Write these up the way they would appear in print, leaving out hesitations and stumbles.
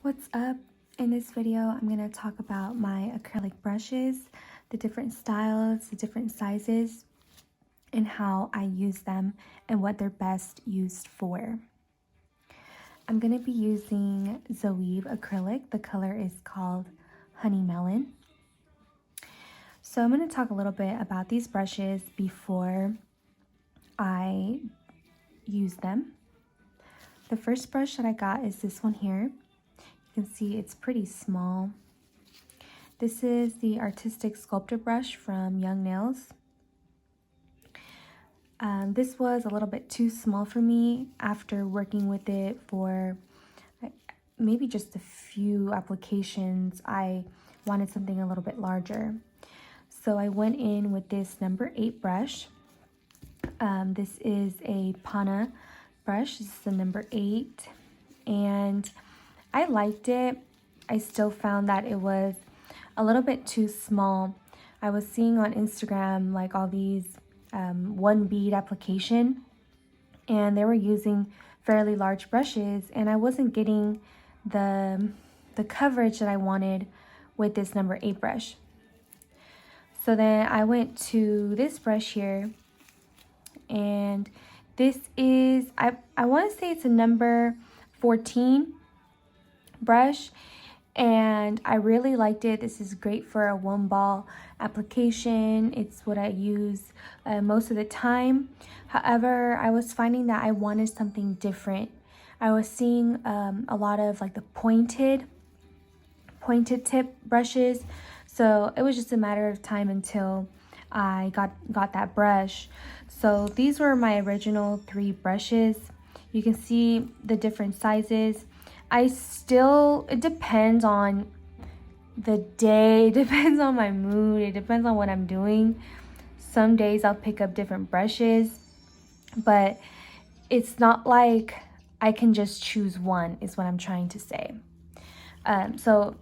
What's up? In this video, I'm going to talk about my acrylic brushes, the different styles, the different sizes, and how I use them and what they're best used for. I'm going to be using Zoeve acrylic. The color is called Honey Melon. So I'm going to talk a little bit about these brushes before I use them. The first brush that I got is this one here. You can see it's pretty small. This is the Artistic Sculptor brush from Young Nails. This was a little bit too small for me after working with it for maybe just a few applications. I wanted something a little bit larger. So I went in with this number 8 brush. This is a Pana brush. This is the number 8. And I liked it. I still found that it was a little bit too small. I was seeing on Instagram like all these one bead application, and they were using fairly large brushes, and I wasn't getting the coverage that I wanted with this number 8 brush. So then I went to this brush here, and this is I want to say it's a number 14 brush, and I really liked it. This is great for a one ball application. It's what I use most of the time. However, I was finding that I wanted something different. I was seeing a lot of like the pointed tip brushes, so it was just a matter of time until I got that brush. So these were my original 3 brushes. You can see the different sizes. It depends on the day, it depends on my mood, it depends on what I'm doing. Some days I'll pick up different brushes, but it's not like I can just choose one, is what I'm trying to say. So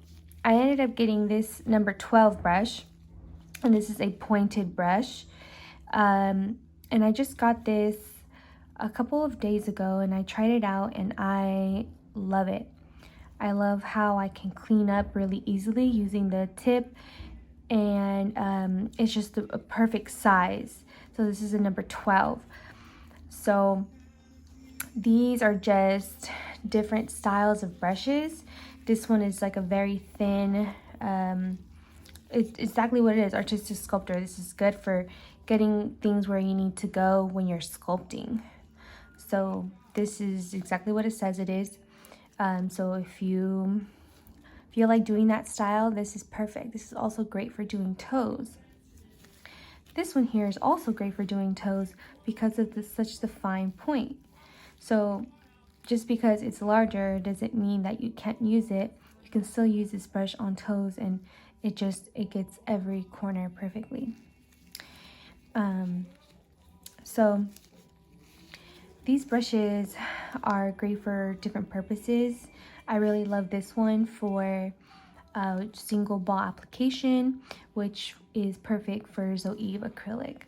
I ended up getting this number 12 brush, and this is a pointed brush. And I just got this a couple of days ago, and I tried it out, and I love it. I love how I can clean up really easily using the tip, and it's just a perfect size. So this is a number 12. So these are just different styles of brushes. This one is like a very thin, it's exactly what it is, Artistic Sculptor. This is good for getting things where you need to go when you're sculpting. So this is exactly what it says it is. So if you feel like doing that style, this is perfect. This is also great for doing toes. This one here is also great for doing toes because of such the fine point. So just because it's larger doesn't mean that you can't use it. You can still use this brush on toes, and it gets every corner perfectly. So these brushes are great for different purposes. I really love this one for single ball application, which is perfect for Zoeve acrylic.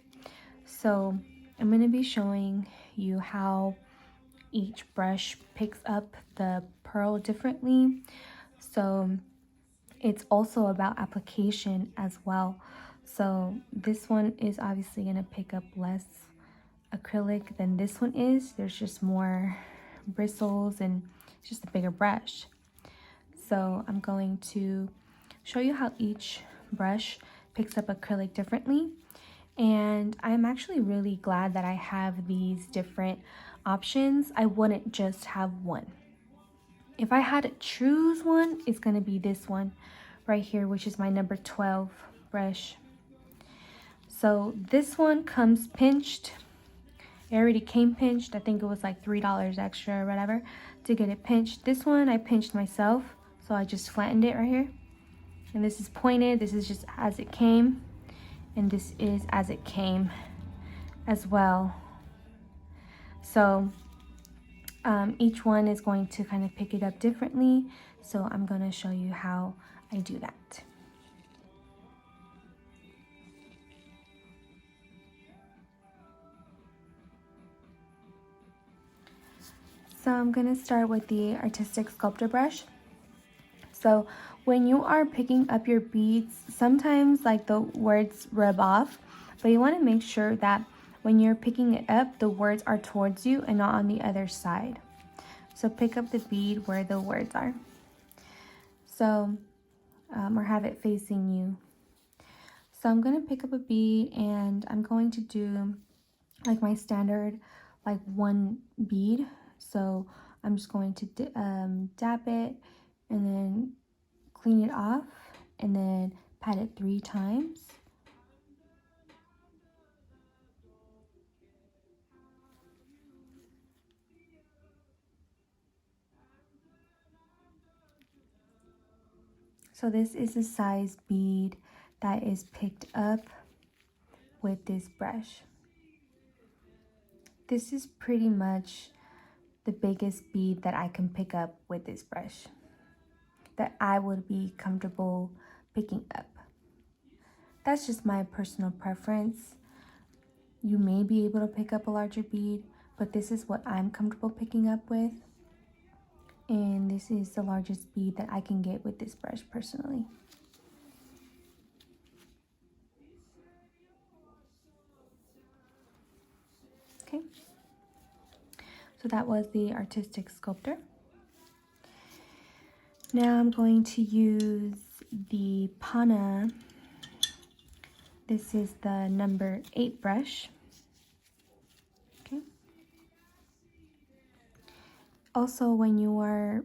So I'm going to be showing you how each brush picks up the pearl differently. So it's also about application as well. So this one is obviously going to pick up less acrylic than this one is. There's just more bristles, and it's just a bigger brush. So I'm going to show you how each brush picks up acrylic differently, and I'm actually really glad that I have these different options. I wouldn't just have one. If I had to choose one, it's going to be this one right here, which is my number 12 brush. So this one comes pinched. It already came pinched. I think it was like $3 extra or whatever to get it pinched. This one I pinched myself, so I just flattened it right here. And this is pointed. This is just as it came, and this is as it came as well. So each one is going to kind of pick it up differently. So I'm going to show you how I do that. So I'm going to start with the Artistic Sculptor brush. So when you are picking up your beads, sometimes like the words rub off, but you want to make sure that when you're picking it up, the words are towards you and not on the other side. So pick up the bead where the words are. So, or have it facing you. So I'm going to pick up a bead and I'm going to do like my standard, like one bead. So I'm just going to dab it and then clean it off and then pat it 3 times. So this is a size bead that is picked up with this brush. This is pretty much the biggest bead that I can pick up with this brush, that I would be comfortable picking up. That's just my personal preference. You may be able to pick up a larger bead, but this is what I'm comfortable picking up with. And this is the largest bead that I can get with this brush personally. Okay, so that was the Artistic Sculptor. Now I'm going to use the Pana. This is the number 8 brush. Okay. Also, when you are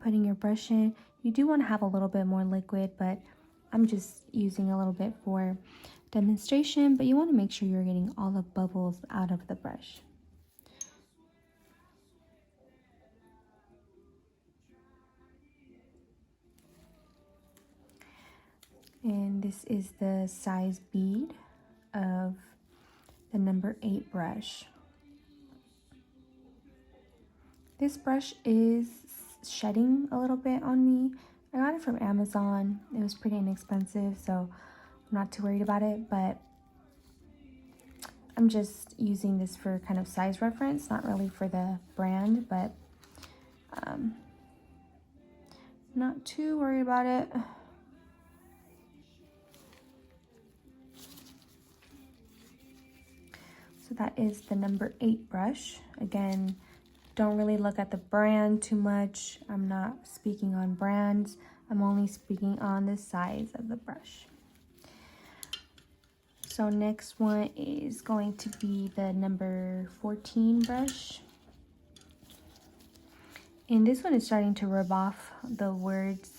putting your brush in, you do want to have a little bit more liquid, but I'm just using a little bit for demonstration, but you want to make sure you're getting all the bubbles out of the brush. And this is the size bead of the number 8 brush. This brush is shedding a little bit on me. I got it from Amazon. It was pretty inexpensive, so I'm not too worried about it, but I'm just using this for kind of size reference, not really for the brand, but not too worried about it. So that is the number 8 brush. Again, don't really look at the brand too much. I'm not speaking on brands. I'm only speaking on the size of the brush. So next one is going to be the number 14 brush. And this one is starting to rub off the words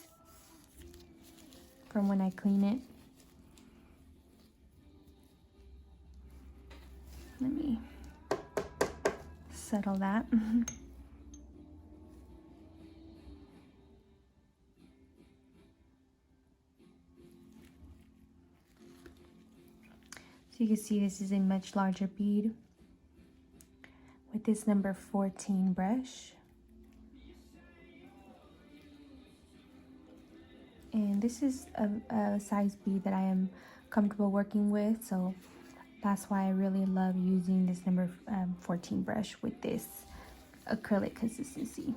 from when I clean it. Let me settle that. So you can see this is a much larger bead with this number 14 brush. And this is a size bead that I am comfortable working with, so that's why I really love using this number 14 brush with this acrylic consistency.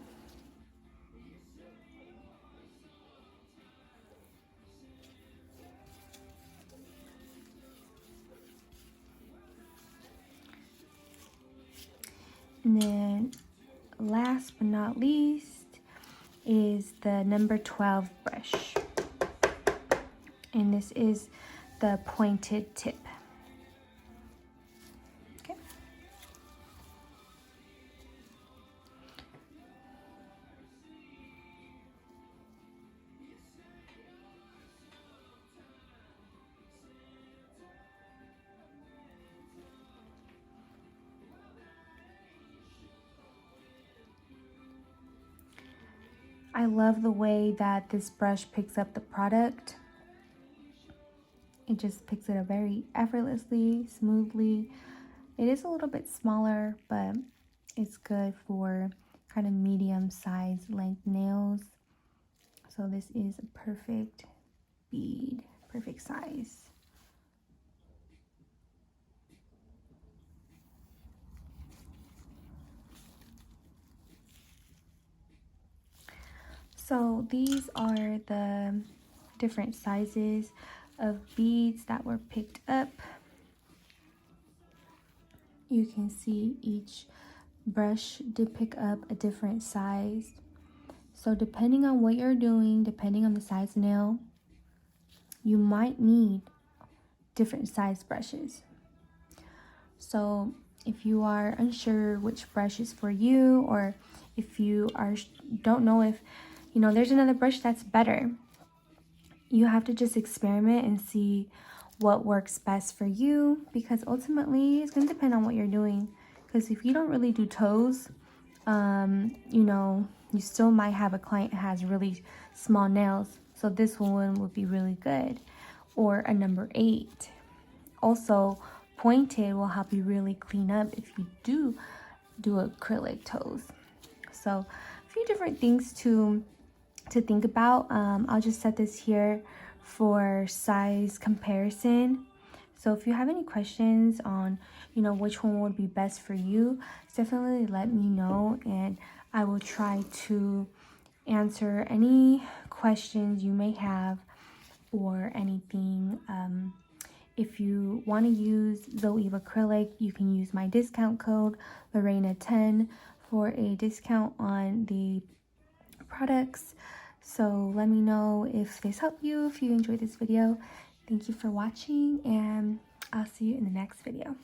And then last but not least is the number 12 brush. And this is the pointed tip. Okay. I love the way that this brush picks up the product. It just picks it up very effortlessly, smoothly. It is a little bit smaller, but it's good for kind of medium-sized length nails. So this is a perfect bead, perfect size. So these are the different sizes of beads that were picked up. You can see each brush did pick up a different size. So depending on what you're doing, depending on the size nail, you might need different size brushes. So if you are unsure which brush is for you, or if you don't know if, there's another brush that's better, you have to just experiment and see what works best for you, because ultimately it's going to depend on what you're doing. Because if you don't really do toes, you still might have a client that has really small nails, so this one would be really good. Or a number 8. Also, pointed will help you really clean up if you do acrylic toes. So a few different things to think about. I'll just set this here for size comparison. So if you have any questions on which one would be best for you, definitely let me know, and I will try to answer any questions you may have or anything. If you want to use Zoeva Acrylic, you can use my discount code Lorena10 for a discount on the products. So let me know if this helped you, if you enjoyed this video. Thank you for watching, and I'll see you in the next video.